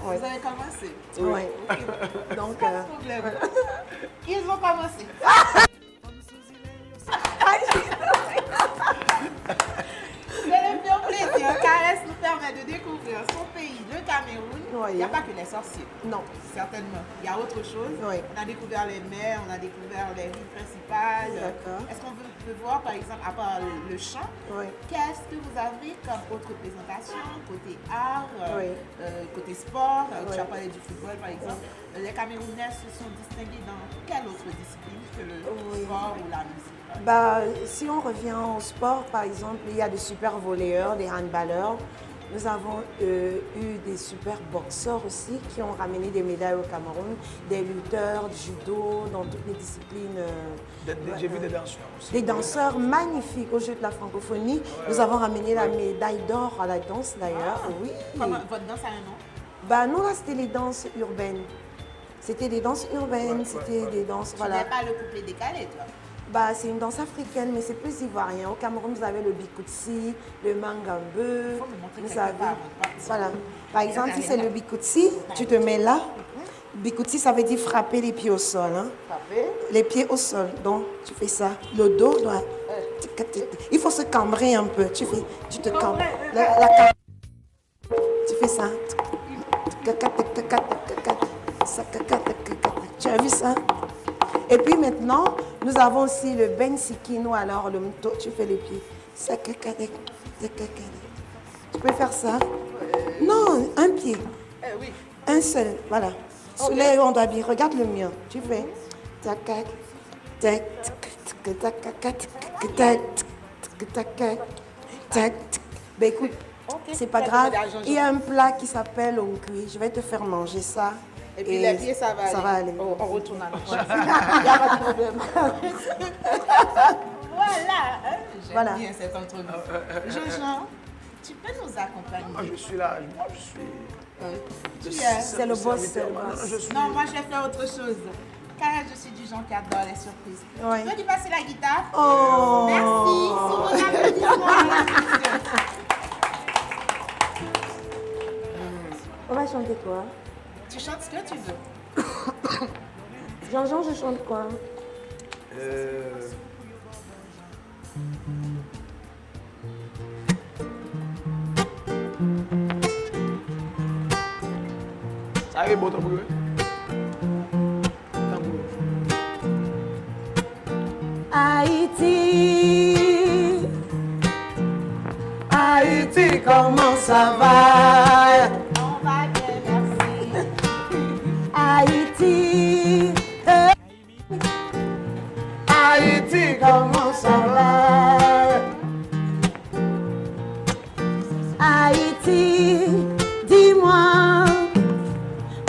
Vous avez commencé. Oui. Donc, Pas de problème. Ils ont commencé. C'est le pire plaisir. Caresse nous permet de découvrir son pays, le Cameroun. Oui. Il n'y a pas que les sorciers. non. Certainement. Il y a autre chose. Oui. On a découvert les mers, on a découvert les villes principales. D'accord. Est-ce qu'on peut voir, par exemple, à part le chant, Oui. qu'est-ce que vous avez comme autre présentation, côté art, Oui. côté sport? Tu Oui. as parlé du football, par exemple. Les Camerounais se sont distingués dans quelle autre discipline que le Oui. sport ou la musique? Bah, si on revient au sport, par exemple, il y a des super volleyeurs, des handballeurs. Nous avons eu des super boxeurs aussi qui ont ramené des médailles au Cameroun, des lutteurs, du judo, dans toutes les disciplines. J'ai vu des danseurs aussi. Des danseurs magnifiques au jeu de la francophonie. Nous avons ramené la médaille d'or à la danse d'ailleurs. Oui. Comment, votre danse a un nom? Bah non, là c'était les danses urbaines. C'était des danses urbaines, c'était des danses, Tu voilà. n'es pas le couplet décalé, toi. Bah, c'est une danse africaine, mais c'est plus ivoirien. Au Cameroun, vous avez le bikoutsi, le mangambeu. Faut me montrer Vous quelque savez. part avant de partir. Voilà. Par exemple, si c'est le bikoutsi, tu te mets là. Bikoutsi, ça veut dire frapper les pieds au sol. Hein. Frapper. Les pieds au sol. Donc, tu fais ça. Le dos doit. Il faut se cambrer un peu. Tu te cambres. Tu fais ça. Tu as vu ça? Et puis maintenant, nous avons aussi le ben sikino, alors le mto, tu fais les pieds. Tu peux faire ça? Non, un pied. Oui. Un seul, voilà. Celui-là, on doit bien. Regarde le mien. Tu fais. Ben écoute, c'est pas grave. Il y a un plat qui s'appelle ongui. Je vais te faire manger ça. Et puis les pieds, ça va aller. Ça va aller. Oh, on retourne à notre Il n'y a pas de problème. Voilà. Hein? J'aime Voilà. bien cette entrevue. Jean-Jean, tu peux nous accompagner? Moi, je suis là. Moi, je suis. C'est le boss, c'est le Non, boss. je suis. Non, moi, je vais faire autre chose. Car je suis du genre qui adore les surprises. Ouais. Tu peux lui passer la guitare? Oh. Merci. Sous vos applaudissements, mesdames et messieurs. On va chanter quoi? Tu chantes ce que tu veux. Jean-Jean, je chante quoi? Ça arrive, bon, tambour. Haïti, Haïti, comment ça va? On va bien, merci. Haïti, Haïti, comment ça va? Haïti, dis-moi,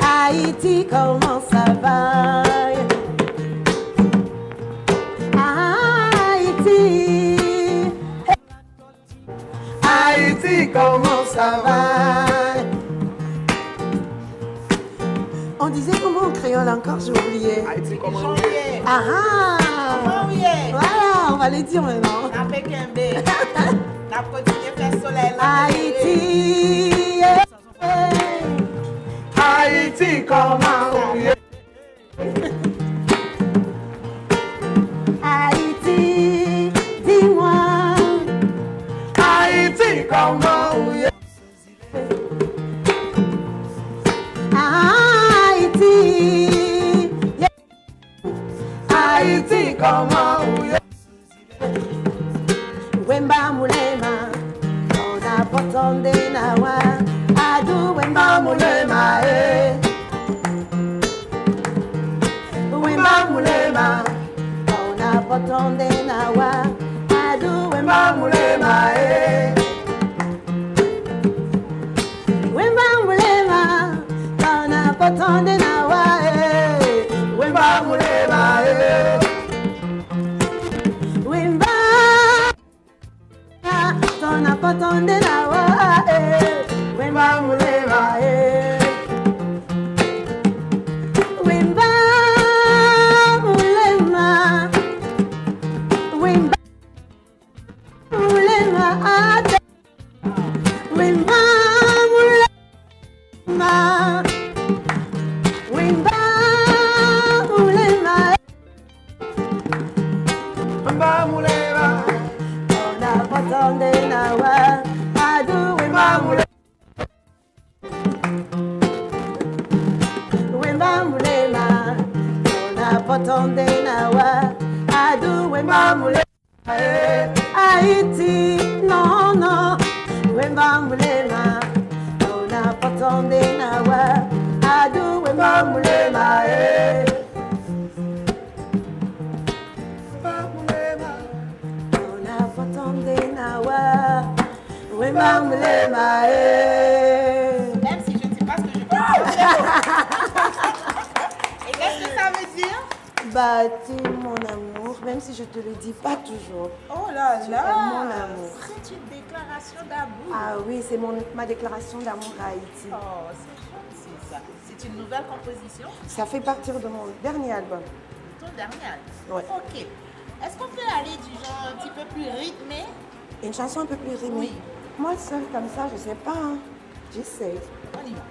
Haïti, comment ça va? Haïti, Haïti, comment ça va? disait comment en créole encore, j'ai oublié. Haïti, comment on Janvier. Ah ah! Janvier. Voilà, on va le dire maintenant. Avec un B. La continué faire soleil. Haïti, yeah. Haïti, comment on Haïti, dis-moi. Haïti, comment on Haïti, yeah. Haïti, comment on Wemba mulema, ona potonde nawa. Adu wemba mulema, eh. Wemba mulema, ona potonde nawa. Adu wemba mulema, eh. Wemba mulema, ona potonde nawa, eh. Wemba mulema, eh. Wemba Tona potonde na wa Wemba mulema Wemba mulema Wemba mulema ate Wemba mulema Wemba mulema Wemba mulema Tona potonde na wa Adu wemba mulema Wemba mulema Tona potonde na wa Adu wemba mulema Haïti, non, non Wemba mulema Tona potonde na wa Adu wemba mulema Tona potonde na wa Wemba mulema Même si je ne sais pas ce que je peux dire. Et qu'est-ce que ça veut dire? Bâti mon amour, même si je te le dis pas toujours. Oh là Tu là. es mon amour. C'est une déclaration d'amour. Ah oui, c'est ma déclaration d'amour à Haïti. Oh, c'est gentil ça. C'est une nouvelle composition. Ça fait partir de mon dernier album. Ton dernier album. Ouais. Ok. Est-ce qu'on peut aller du genre un petit peu plus rythmé? Une chanson un peu plus rythmée. Oui. Moi seule comme ça, je sais pas. Hein. J'essaie. On y va.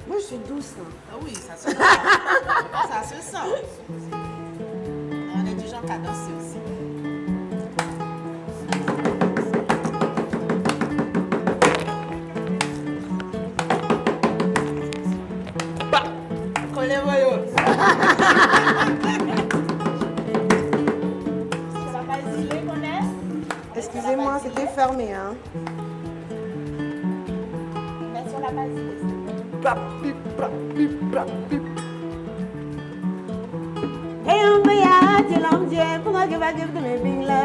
Moi je suis douce. Hein. Ah oui, ça se sent. Ça se sent. On est du genre cadencé aussi. Collez voyons. C'est la basilique qu'on est? Excusez-moi, c'était fermé. Hein. Mais sur la basilique. Plap, pip, plap, pip, plap, pip. Hey, on va y aller, l'homme, pour que va dire de mes bingla.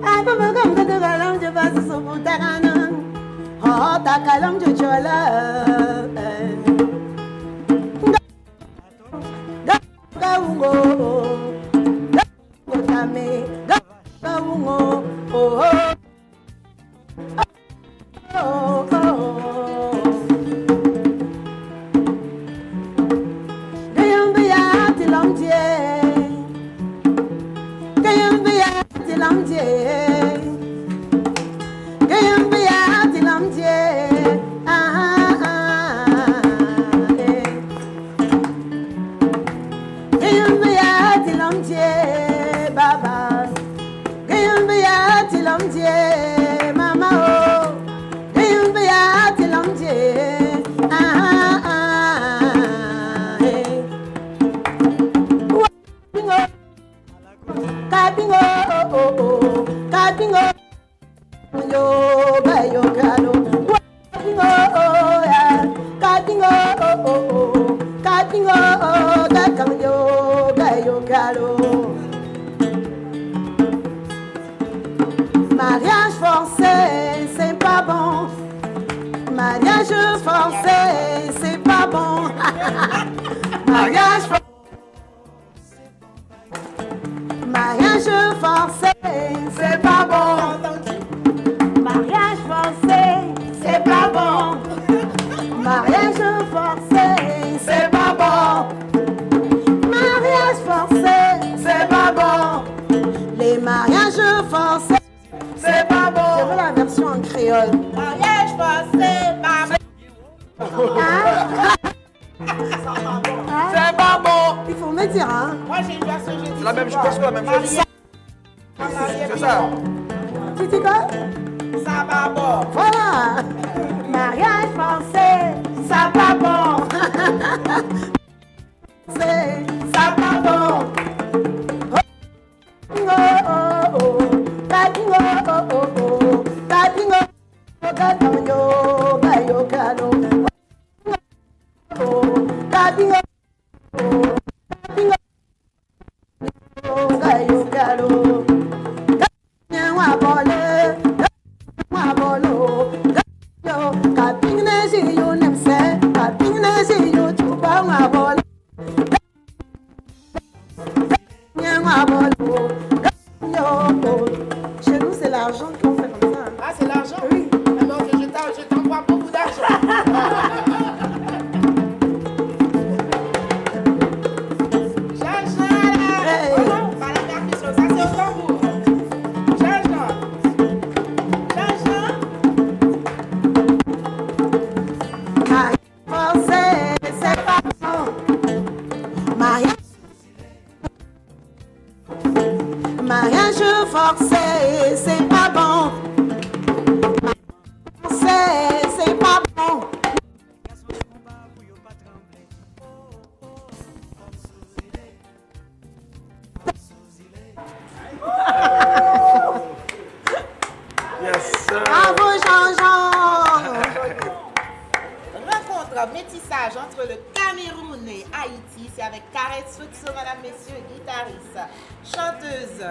Ah, pour me comme que de l'homme, je passe sur mon terrain. Oh, ta calme, je chola. Gaungo, Game, Gaungo, oh, oh, oh, oh. Mariage forcé, c'est pas bon. Mariage forcé, c'est pas bon. Mariage forcé. Mariage forcé, c'est pas bon. Mariage forcé, c'est pas bon. Mariage forcé, créole. Mariage forcé, maman. C'est pas bon. Il faut me dire, hein. Moi, j'ai une version, je dis. C'est la même, je pense que la même chose. C'est ça. Tu dis quoi? Ça va bon. Voilà. Mariage forcé, ça va bon. C'est ça va bon. Oh oh oh, dadingo oh oh oh, dadingo dadingo gayo galo. Oh, dadingo oh, dadingo gayo galo. Nywa bole, nywa bolo. Yo, kaping na si yo nemse, kaping na si yo chupa nywa bole. Nywa bolo. Chez nous, c'est l'argent qu'on fait comme ça. Ah, c'est l'argent? Oui. Alors que je t'envoie beaucoup d'argent. Jean-Jean, là! Hey. Oh, pas la percussion, ça c'est au tambour. Jean-Jean. Jean-Jean. Mariage forcé, c'est pas bon. Mariage forcé, c'est pas bon. C'est pas bon. Yes, sir. Bravo Jean-Jean. Rencontre métissage entre le Cameroun et Haïti. C'est avec Caresse Soutso, madame, messieurs, guitariste, chanteuse,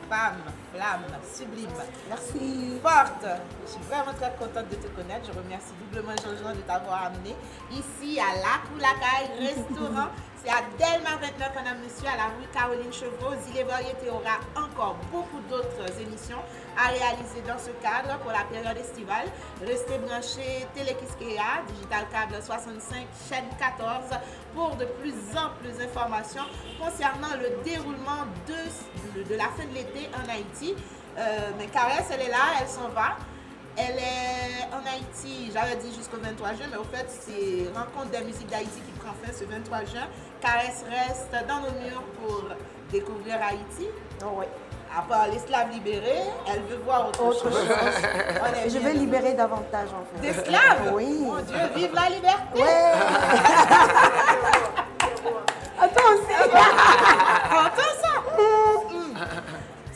femme, flamme, sublime. Merci. Forte. Je suis vraiment très contente de te connaître. Je remercie doublement Jean-Jean de t'avoir amené ici à La Coulacaille restaurant. C'est à Delma 29, madame, monsieur, à la rue Caroline Chevreau. Zile Variété aura encore beaucoup d'autres émissions à réaliser dans ce cadre pour la période estivale. Restez branchés Télé-Kiskeya, Digital Câble 65, chaîne 14 pour de plus amples informations concernant le déroulement de la fin de l'été en Haïti. Mais Caresse, elle est là, elle s'en va. Elle est en Haïti, j'avais dit jusqu'au 23 juin, mais au fait, c'est Rencontre des musiques d'Haïti qui prend fin ce 23 juin. Caresse reste dans nos murs pour découvrir Haïti. Oh, ouais. À part l'esclave libéré, elle veut voir autre chose. On est Je bien vais libérer davantage en fait. d'esclaves. Oui. Mon Dieu, vive la liberté. Ouais. Attends aussi. Entends ça.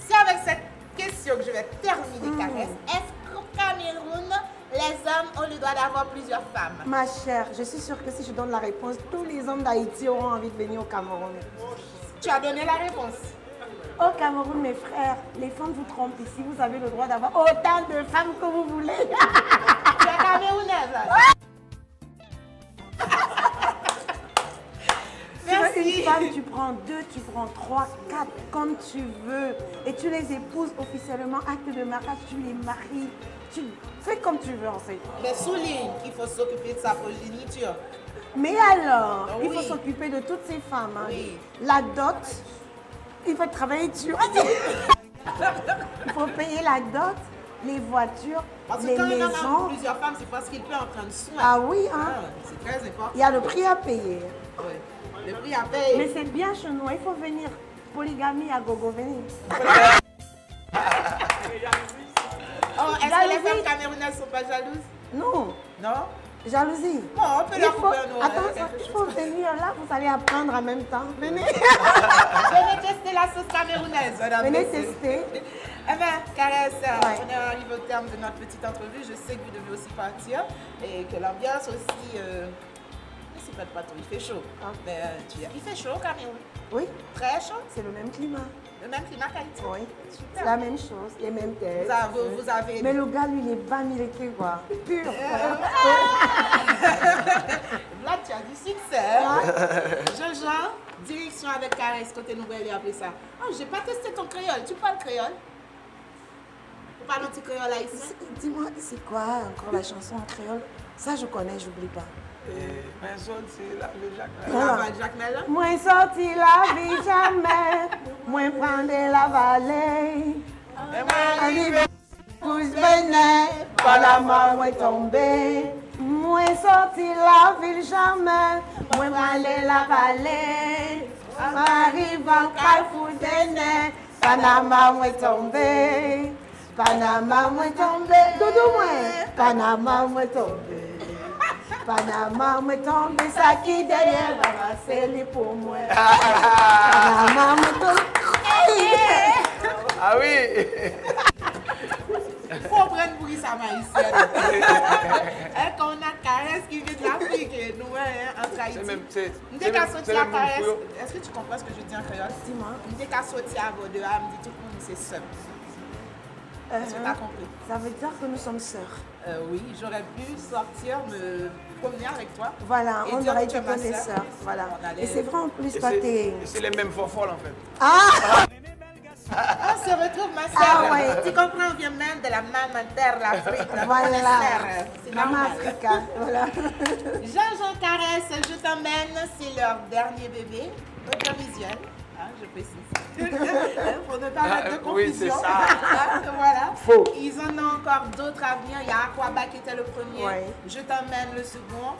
C'est avec cette question que je vais terminer, Caresse. Est-ce qu'au Cameroun, les hommes ont le droit d'avoir plusieurs femmes? Ma chère, je suis sûre que si je donne la réponse, tous les hommes d'Haïti auront envie de venir au Cameroun. Tu as donné la réponse. Au Cameroun, mes frères, les femmes vous trompent ici. Vous avez le droit d'avoir autant de femmes que vous voulez. Tu es camerounaise. Tu veux Merci. une femme, tu prends 2, tu prends 3, 4, comme tu veux. Et tu les épouses officiellement, acte de mariage, tu les maries. Tu fais comme tu veux en fait. Mais souligne qu'il faut s'occuper de sa progéniture. Mais alors, il faut Oui. s'occuper de toutes ces femmes. Hein. Oui. La dot, il faut travailler dur. Il faut payer la dot, les voitures, Parce que les quand un homme a maisons. plusieurs femmes, c'est parce qu'il peut en prendre soin. Ah oui, hein. Ah, c'est très important. Il y a le prix à payer. Ouais. Le prix à payer. Mais c'est bien chez nous, il faut venir. Polygamie à gogo, venir. Oh, est-ce que les Jalousie. femmes camerounaises ne sont pas jalouses? Non, Non? jalousie. Bon, on peut Il leur faut, couper un oreille. attends, il faut venir là, vous allez apprendre en même temps. Venez, Venez tester la sauce camerounaise, madame. venez messieurs. tester. Eh bien, Caresse, Ouais. on est arrivé au terme de notre petite entrevue. Je sais que vous devez aussi partir et que l'ambiance aussi. Ne s'y prête pas trop, il fait chaud. Ah. Mais il fait chaud au Cameroun. Oui, Très chaud. c'est le même climat. Le même climat qu'Haïti. Oui, Super. c'est la même chose, les mêmes têtes. Vous avez. Mais le gars, lui, il est pas milité, quoi. Pur. Là, tu as du succès. Jean-Jean, direction avec Caresse, côté nouvelle et après ça. Oh, j'ai pas testé ton créole. Tu parles créole? Tu parles un petit créole haïtien? Dis-moi, c'est quoi encore la chanson en créole? Ça, je connais, j'oublie pas. Mais sorti la vie Jacques. Voilà. La Jacques Mellon? Moi sorti la vie jamais, moi prendre la vallée. Et moi, arrivé pousse venin, Panama moi tombé. Moi sorti la ville jamais, moi aller la vallée. M'arrive en Carrefour venin, Panama moi tombé. Panama moi tombé, doudou moi. Panama moi tombé. Panama moi tombé, ça qui derrière va c'est lui pour moi. Panama moi tombé. Ah oui. Faut prendre pour ça maïsienne. Quand on a caresse qui vient de l'Afrique et nous en Haïti. Dès qu'à sortir la caresse, est-ce que tu comprends ce que je dis en créole? Dis-moi. Dès qu'à sortir à vos deux, elle me dit tout le monde c'est seul. Est-ce que tu as compris? Ça veut dire que nous sommes sœurs. Oui, j'aurais pu sortir, me promener avec toi. Voilà, et on dire aurait que été tu es ma que les sœur. sœurs. Voilà. allait- Et c'est vrai en plus, toi t'es. C'est les mêmes folles en fait. Ah! On se retrouve, ma sœur. Ah ouais. Tu comprends, on vient même de la même terre, l'Afrique. la Voilà. même sœur. C'est Maman normal. Africa. Voilà. Jean-Jean Caresse, je t'emmène, c'est leur dernier bébé, automisienne, je précise. Pour ne pas mettre de confusion. Oui, c'est ça. Voilà. Faux. Ils en ont encore d'autres à venir. Il y a Aquaba qui était le premier. Ouais. Je t'emmène le second.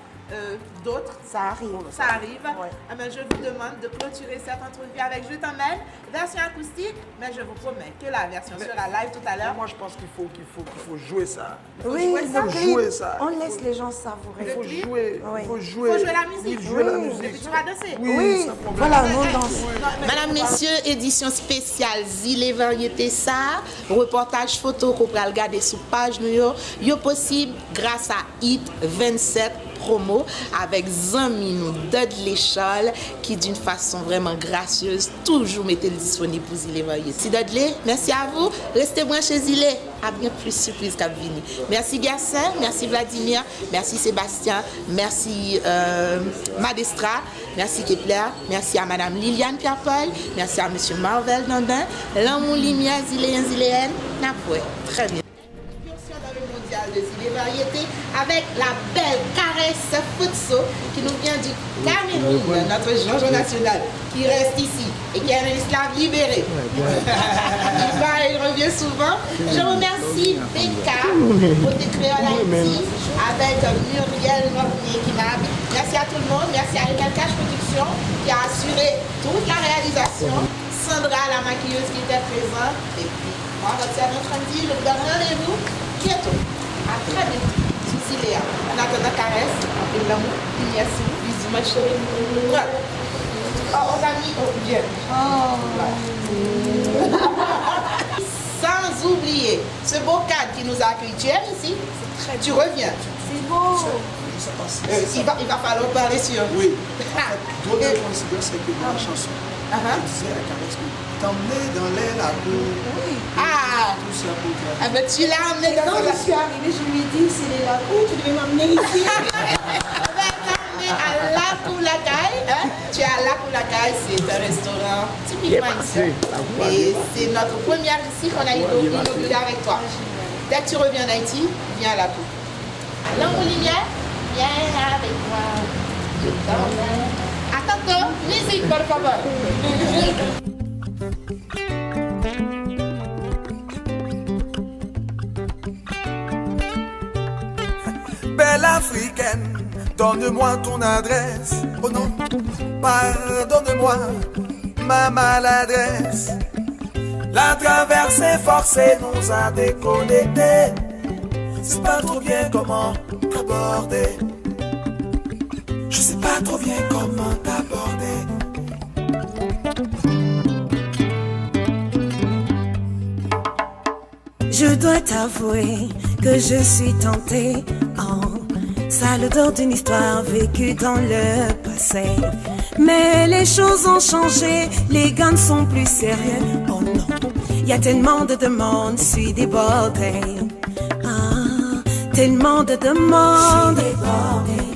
D'autres, Ça arrive. ça arrive. Ouais. Ah ben, je vous demande de clôturer cette entrevue avec Je t'emmène, version acoustique, mais je vous promets que la version sera live tout à l'heure. Moi je pense qu'il faut jouer ça. Oui, jouer ça. donc, Jouer ça. on laisse les gens savourer. Il faut clip? jouer. Oui. Il faut jouer. Il faut jouer la musique. Oui, jouer la Oui. Et musique. puis tu vas danser. Oui, sans problème. voilà, on danse. Madame, messieurs, édition spéciale Zile et Variété ça, reportage photo qu'on peut regarder sur page nous yo possible grâce à Hit 27 promo avec Zami nous Dudley Charles qui d'une façon vraiment gracieuse toujours mettez le disponible pour Zile et Variété. Si Dudley, merci à vous, restez branchés Zile, à bien plus surprise qu'à venir. Merci Gassin, merci Vladimir, merci Sébastien, merci Madestra, merci Kepler, merci à Madame Liliane Pierre-Paul, merci à Monsieur Marvel Dandin, l'amour lumière Ziléen Ziléenne, n'apoué, très bien. Dans le mondial de Zile et Variété avec la belle Caresse Futso qui nous vient du Cameroun, notre Jean-Jean national qui reste ici et qui est un esclave libéré. Il va et il revient souvent. Je remercie Becca pour décrire Haïti avec Muriel Mornier qui m'a. Merci à tout le monde, merci à Emel Cash Production qui a assuré toute la réalisation. Sandra la maquilleuse qui était présente et puis moi, votre servante Randy, je vous donne rendez-vous bientôt. À très bientôt. Sous Ziléa. En attendant, caresse. Et l'amour. Merci. Bisous, ma chérie. Oh, on a mis. Oh, bien. Sans oublier ce beau cadre qui nous a accueillis. Tu aimes ici? Tu reviens. C'est beau. Il va falloir parler sur. Oui. D'autres coïncidences c'est que dans la chanson, elle disait à Caresse que t'emmener dans l'air la cour. Ah! Tout ça pour toi. Ah ben tu l'as emmené dans Quand la. je suis arrivée, je lui ai dit, c'est les lacous, tu devais m'emmener ici. À La Coulacaille, hein? Tu es à La Coulacaille, c'est un restaurant typiquement ici. Et c'est notre première ici qu'on a inauguré avec toi. Dès que tu reviens en Haïti, viens à La Cou. L'amour lumière, viens avec moi. Je t'emmène. À tantôt, musique, por favor. Belle africaine, donne-moi ton adresse. Oh non, pardonne-moi ma maladresse. La traversée forcée nous a déconnectés. C'est pas trop bien comment t'aborder. Je sais pas trop bien comment t'aborder. Je dois t'avouer que je suis tentée. Ça l'odeur d'une histoire vécue dans le passé. Mais les choses ont changé, les gars ne sont plus sérieux. Oh non, il y a tellement de demandes, je suis débordée. Tellement de demandes, je suis débordée.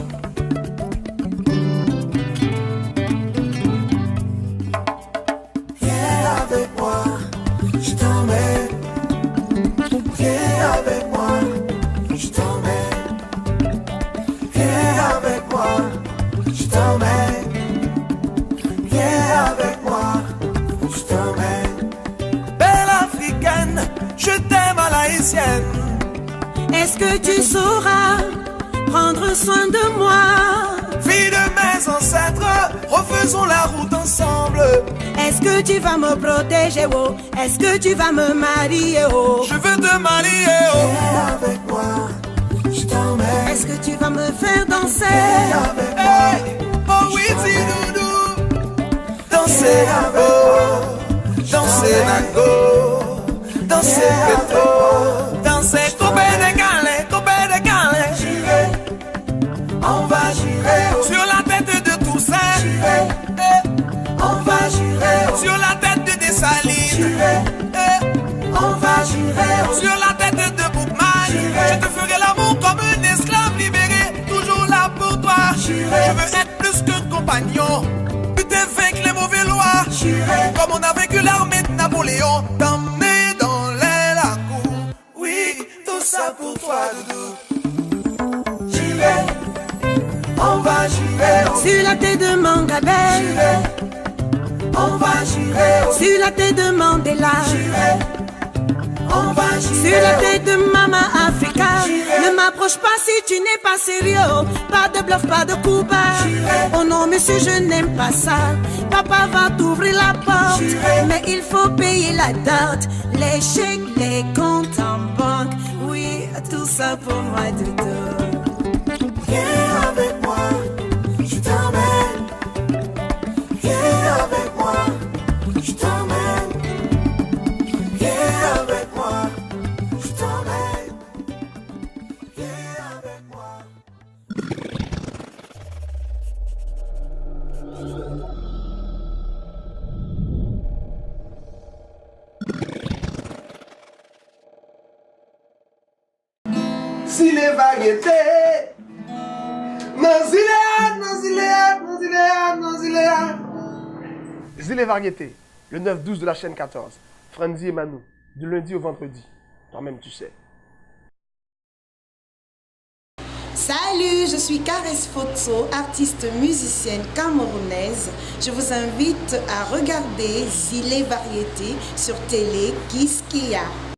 Viens avec moi, je t'emmène. Viens avec moi, je t'emmène. Viens avec moi, je t'emmène. Viens avec moi, je t'emmène. Belle africaine, je t'aime à la haïtienne. Est-ce que tu sauras prendre soin de moi? Fille de mes ancêtres, refaisons la route ensemble. Est-ce que tu vas me protéger, oh? Est-ce que tu vas me marier, oh? Je veux te marier, oh. Viens avec moi, je t'emmène. Est-ce que tu vas me faire danser? Viens avec moi, oh oui, dis doudou. Danser nango, danser nango, danser péto, danser coupé de galets, coupé de galets. J'irai, on va girer, oh. Sur la tête de Toussaint. J'irai, on va girer, sur la tête de Dessalines. On va girer, sur la tête de Boukman. Je te ferai l'amour comme un esclave libéré, toujours là pour toi. Je veux être plus qu'un compagnon, lutter vaincre les mauvais lois. Comme on a vaincu l'armée de Napoléon, t'emmener dans les lacs. Oui, tout ça pour toi, doudou. J'irai, on va girer, sur la tête de Mangabel. on va girer, Sur la tête de Mandela. on va girer, Sur la tête de Mama Africa. Ne m'approche pas si tu n'es pas sérieux. Pas de bluff, pas de coup bas. Oh non, monsieur, je n'aime pas ça. Papa va t'ouvrir la porte, mais il faut payer la dot. Les chèques, les comptes en banque. Oui, tout ça pour moi, doudou. viens avec moi, je t'emmène. Viens avec moi, je t'emmène. Viens avec moi, je t'emmène. Viens avec moi. Si les variétés, Zile Variétés, le 9-12 de la chaîne 14. Franzi et Manu, du lundi au vendredi. Toi-même, tu sais. Salut, je suis Caresse Photo, artiste musicienne camerounaise. Je vous invite à regarder Zile Variété sur télé Kiskia.